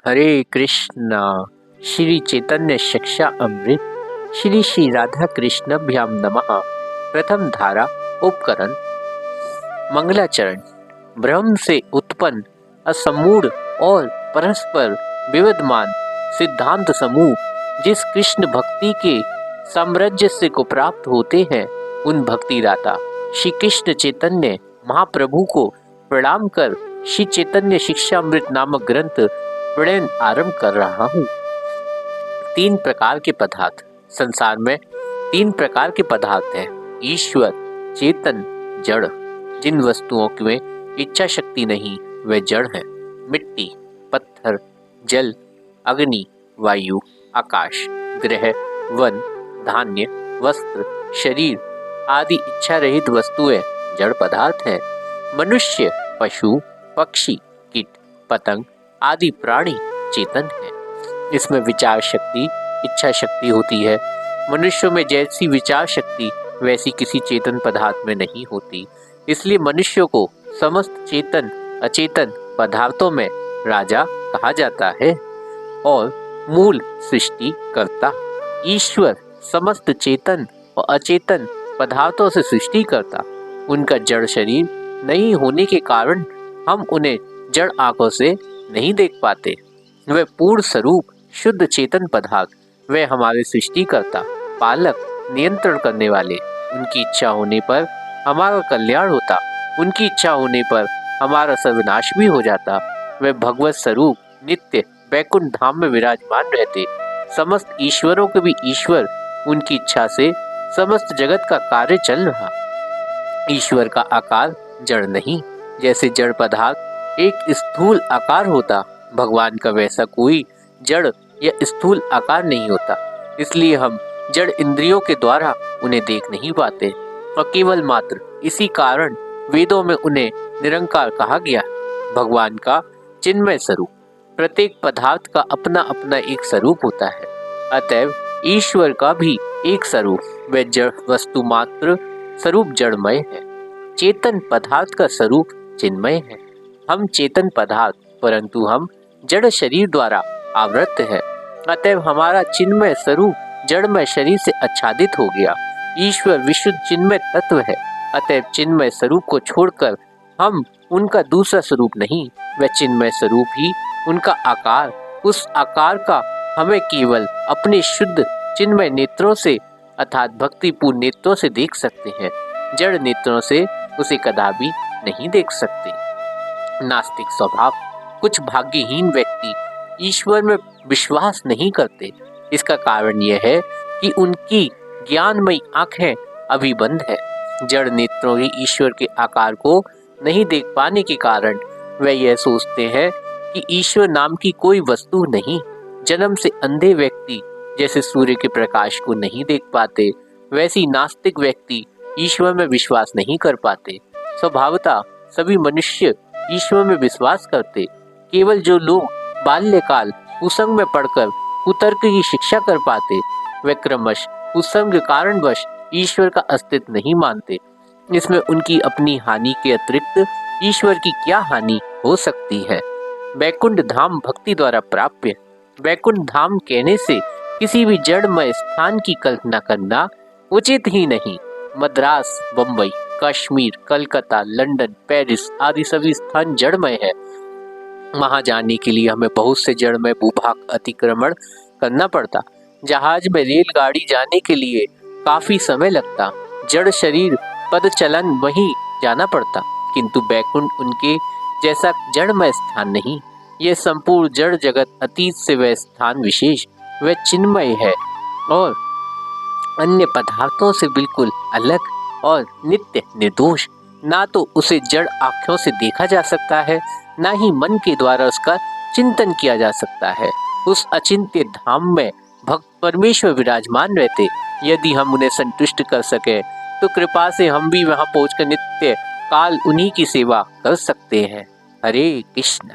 हरे कृष्णा। श्री चैतन्य शिक्षा अमृत श्री श्री राधा कृष्णभ्याम नमः। प्रथम धारा उपकरण मंगलाचरण। ब्रह्म से उत्पन्न असमूढ़ और परस्पर विविधमान सिद्धांत समूह जिस कृष्ण भक्ति के साम्राज्य से को प्राप्त होते हैं, उन भक्ति दाता श्री कृष्ण चैतन्य महाप्रभु को प्रणाम कर श्री चैतन्य शिक्षामृत नामक ग्रंथ प्रणयन आरंभ कर रहा हूँ। 3 प्रकार के पदार्थ। संसार में 3 प्रकार के पदार्थ हैं: ईश्वर, चेतन, जड़। जिन वस्तुओं में इच्छा शक्ति नहीं वे जड़ हैं। मिट्टी, पत्थर, जल, अग्नि, वायु, आकाश, ग्रह, वन, धान्य, वस्त्र, शरीर आदि इच्छा रहित वस्तुएं जड़ पदार्थ हैं। मनुष्य, पशु, पक्षी, कीट, पतंग आदि प्राणी चेतन है। इसमें विचार शक्ति, इच्छा शक्ति होती है। मनुष्यों में जैसी विचार शक्ति वैसी किसी चेतन पदार्थ में नहीं होती। इसलिए मनुष्यों को समस्त चेतन अचेतन पदार्थों में राजा कहा जाता है और मूल सृष्टि करता। ईश्वर समस्त चेतन और अचेतन पदार्थों से सृष्टि करता। उनका जड़ शरीर नहीं होने के कारण हम उन्हें जड़ आंखों से नहीं देख पाते। वे पूर्ण स्वरूप शुद्ध चेतन पदार्थ, वे हमारे सृष्टि करता, पालक, नियंत्रण करने वाले। उनकी इच्छा होने पर हमारा कल्याण होता, उनकी इच्छा होने पर हमारा सर्वनाश भी हो जाता। वे भगवत स्वरूप नित्य बैकुंठ धाम में विराजमान रहते। समस्त ईश्वरों के भी ईश्वर, उनकी इच्छा से समस्त जगत का कार्य चल रहा। ईश्वर का आकार जड़ नहीं। जैसे जड़ पदार्थ एक स्थूल आकार होता, भगवान का वैसा कोई जड़ या स्थूल आकार नहीं होता। इसलिए हम जड़ इंद्रियों के द्वारा उन्हें देख नहीं पाते और केवल मात्र इसी कारण वेदों में उन्हें निरंकार कहा गया। भगवान का चिन्मय स्वरूप, प्रत्येक पदार्थ का अपना अपना एक स्वरूप होता है। अतएव ईश्वर का भी एक स्वरूप, वह जड़ वस्तु मात्र स्वरूप जड़मय है। चेतन पदार्थ का स्वरूप चिन्मय है। हम चेतन पदार्थ, परंतु हम जड़ शरीर द्वारा आवृत है। अतएव हमारा चिन्मय स्वरूप जड़मय शरीर से आच्छादित हो गया। ईश्वर विशुद्ध चिन्मय तत्व है। अतएव चिन्मय स्वरूप को छोड़कर हम उनका दूसरा स्वरूप नहीं, वह चिन्मय स्वरूप ही उनका आकार, उस आकार का हमें केवल अपने शुद्ध चिन्मय नेत्रों से अर्थात भक्तिपूर्ण नेत्रों से देख सकते हैं। जड़ नेत्रों से उसे कदापि नहीं देख सकते। नास्तिक स्वभाव। कुछ भाग्यहीन व्यक्ति ईश्वर में विश्वास नहीं करते। इसका कारण यह है कि उनकी ज्ञानमयी आंखें अभी बंद है। जड़ नेत्रों ही ईश्वर के आकार को नहीं देख पाने के कारण वे यह सोचते हैं कि ईश्वर नाम की कोई वस्तु नहीं। जन्म से अंधे व्यक्ति जैसे सूर्य के प्रकाश को नहीं देख पाते, वैसी नास्तिक व्यक्ति ईश्वर में विश्वास नहीं कर पाते। स्वभावतः सभी मनुष्य ईश्वर में विश्वास करते। केवल जो लोग बाल्यकाल कुसंग में पढ़कर कुतर्क की शिक्षा कर पाते, वे क्रमश कुसंग कारणवश ईश्वर का अस्तित्व नहीं मानते। इसमें उनकी अपनी हानि के अतिरिक्त ईश्वर की क्या हानि हो सकती है। बैकुंठ धाम भक्ति द्वारा प्राप्य। बैकुंठ धाम कहने से किसी भी जड़मय स्थान की कल्पना करना उचित ही नहीं। मद्रास, बंबई, कश्मीर, कलकत्ता, लंदन, पेरिस आदि सभी स्थान जड़मय है। वहां जाने के लिए हमें बहुत से जड़मय भूभाग अतिक्रमण करना पड़ता। जहाज में रेलगाड़ी जाने के लिए काफी समय लगता। जड़ शरीर पद चलन वहीं जाना पड़ता, किंतु बैकुंठ उनके जैसा जड़मय स्थान नहीं। यह संपूर्ण जड़ जगत अतीत से वह स्थान विशेष, वह चिन्मय है और अन्य पदार्थों से बिल्कुल अलग और नित्य निर्दोष। ना तो उसे जड़ आँखों से देखा जा सकता है, ना ही मन के द्वारा उसका चिंतन किया जा सकता है। उस अचिंत्य धाम में भक्त परमेश्वर विराजमान रहते। यदि हम उन्हें संतुष्ट कर सके तो कृपा से हम भी वहां पहुंचकर नित्य काल उन्हीं की सेवा कर सकते हैं। हरे कृष्ण।